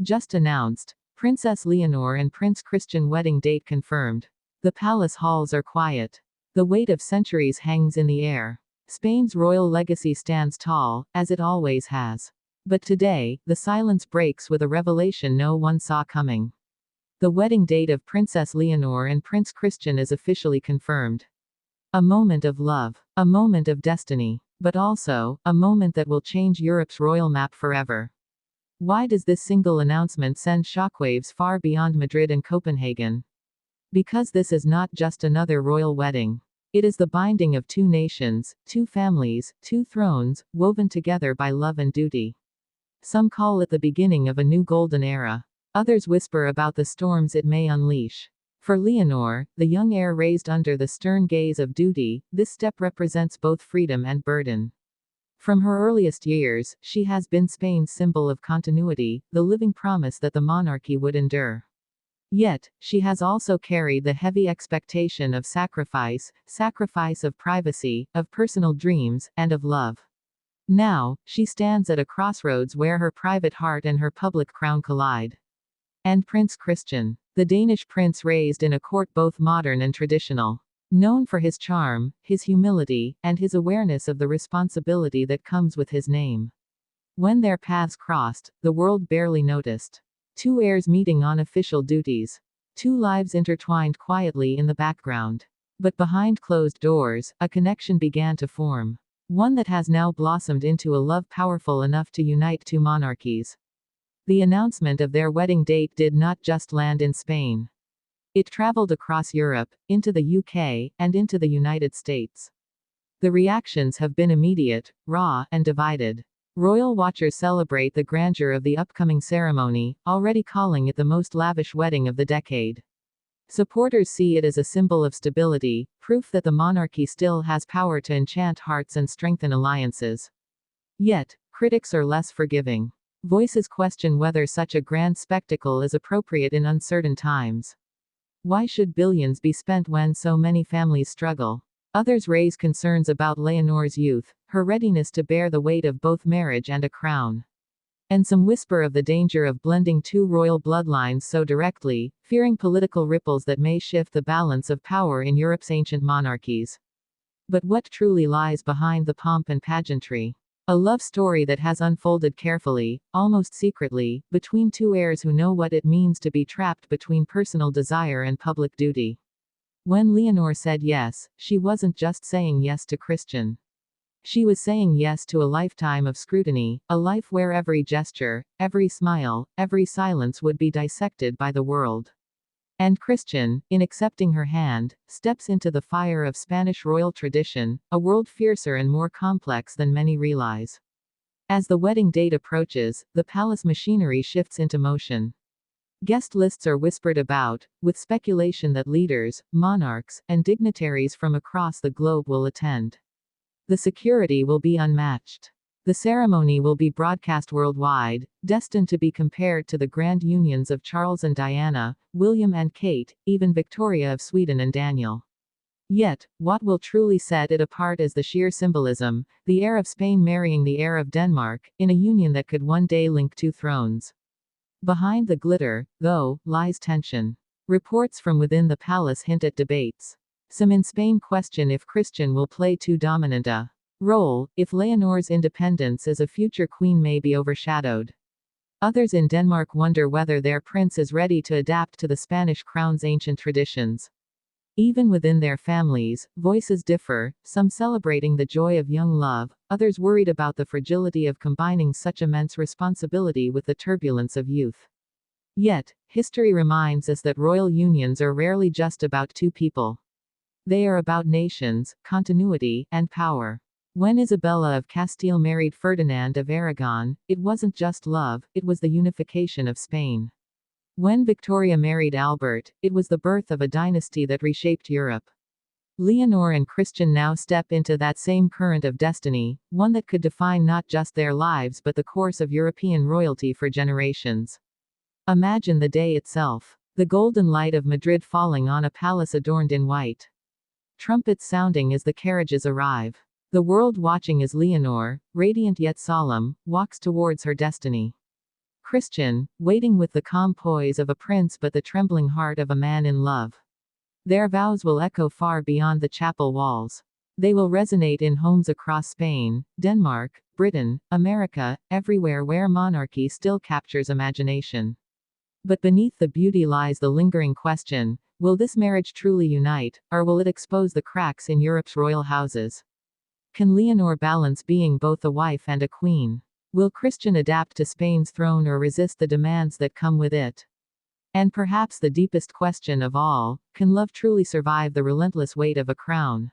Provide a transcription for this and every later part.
Just announced. Princess Leonor and Prince Christian wedding date confirmed. The palace halls are quiet. The weight of centuries hangs in the air. Spain's royal legacy stands tall, as it always has. But today, the silence breaks with a revelation no one saw coming. The wedding date of Princess Leonor and Prince Christian is officially confirmed. A moment of love. A moment of destiny. But also, a moment that will change Europe's royal map forever. Why does this single announcement send shockwaves far beyond Madrid and Copenhagen? Because this is not just another royal wedding. It is the binding of two nations, two families, two thrones, woven together by love and duty. Some call it the beginning of a new golden era. Others whisper about the storms it may unleash. For Leonor, the young heir raised under the stern gaze of duty, this step represents both freedom and burden. From her earliest years, she has been Spain's symbol of continuity, the living promise that the monarchy would endure. Yet, she has also carried the heavy expectation of sacrifice of privacy, of personal dreams, and of love. Now, she stands at a crossroads where her private heart and her public crown collide. And Prince Christian, the Danish prince raised in a court both modern and traditional. Known for his charm, his humility, and his awareness of the responsibility that comes with his name. When their paths crossed, the world barely noticed. Two heirs meeting on official duties. Two lives intertwined quietly in the background. But behind closed doors, a connection began to form. One that has now blossomed into a love powerful enough to unite two monarchies. The announcement of their wedding date did not just land in Spain. It traveled across Europe, into the UK, and into the United States. The reactions have been immediate, raw, and divided. Royal watchers celebrate the grandeur of the upcoming ceremony, already calling it the most lavish wedding of the decade. Supporters see it as a symbol of stability, proof that the monarchy still has power to enchant hearts and strengthen alliances. Yet, critics are less forgiving. Voices question whether such a grand spectacle is appropriate in uncertain times. Why should billions be spent when so many families struggle? Others raise concerns about Leonor's youth, her readiness to bear the weight of both marriage and a crown. And some whisper of the danger of blending two royal bloodlines so directly, fearing political ripples that may shift the balance of power in Europe's ancient monarchies. But what truly lies behind the pomp and pageantry? A love story that has unfolded carefully, almost secretly, between two heirs who know what it means to be trapped between personal desire and public duty. When Leonor said yes, she wasn't just saying yes to Christian. She was saying yes to a lifetime of scrutiny, a life where every gesture, every smile, every silence would be dissected by the world. And Christian, in accepting her hand, steps into the fire of Spanish royal tradition, a world fiercer and more complex than many realize. As the wedding date approaches, the palace machinery shifts into motion. Guest lists are whispered about, with speculation that leaders, monarchs, and dignitaries from across the globe will attend. The security will be unmatched. The ceremony will be broadcast worldwide, destined to be compared to the grand unions of Charles and Diana, William and Kate, even Victoria of Sweden and Daniel. Yet, what will truly set it apart is the sheer symbolism, the heir of Spain marrying the heir of Denmark, in a union that could one day link two thrones. Behind the glitter, though, lies tension. Reports from within the palace hint at debates. Some in Spain question if Christian will play too dominant a role, if Leonor's independence as a future queen may be overshadowed. Others in Denmark wonder whether their prince is ready to adapt to the Spanish crown's ancient traditions. Even within their families, voices differ, some celebrating the joy of young love, others worried about the fragility of combining such immense responsibility with the turbulence of youth. Yet, history reminds us that royal unions are rarely just about two people. They are about nations, continuity, and power. When Isabella of Castile married Ferdinand of Aragon, it wasn't just love, it was the unification of Spain. When Victoria married Albert, it was the birth of a dynasty that reshaped Europe. Leonor and Christian now step into that same current of destiny, one that could define not just their lives but the course of European royalty for generations. Imagine the day itself. The golden light of Madrid falling on a palace adorned in white. Trumpets sounding as the carriages arrive. The world watching as Leonor, radiant yet solemn, walks towards her destiny. Christian, waiting with the calm poise of a prince but the trembling heart of a man in love. Their vows will echo far beyond the chapel walls. They will resonate in homes across Spain, Denmark, Britain, America, everywhere where monarchy still captures imagination. But beneath the beauty lies the lingering question: will this marriage truly unite, or will it expose the cracks in Europe's royal houses? Can Leonor balance being both a wife and a queen? Will Christian adapt to Spain's throne or resist the demands that come with it? And perhaps the deepest question of all: can love truly survive the relentless weight of a crown?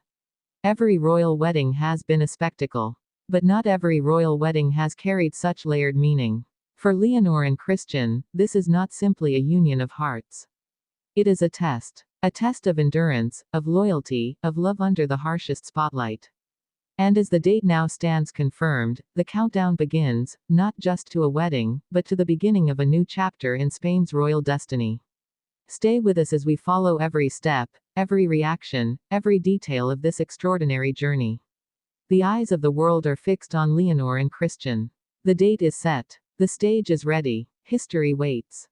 Every royal wedding has been a spectacle. But not every royal wedding has carried such layered meaning. For Leonor and Christian, this is not simply a union of hearts. It is a test. A test of endurance, of loyalty, of love under the harshest spotlight. And as the date now stands confirmed, the countdown begins, not just to a wedding, but to the beginning of a new chapter in Spain's royal destiny. Stay with us as we follow every step, every reaction, every detail of this extraordinary journey. The eyes of the world are fixed on Leonor and Christian. The date is set. The stage is ready. History waits.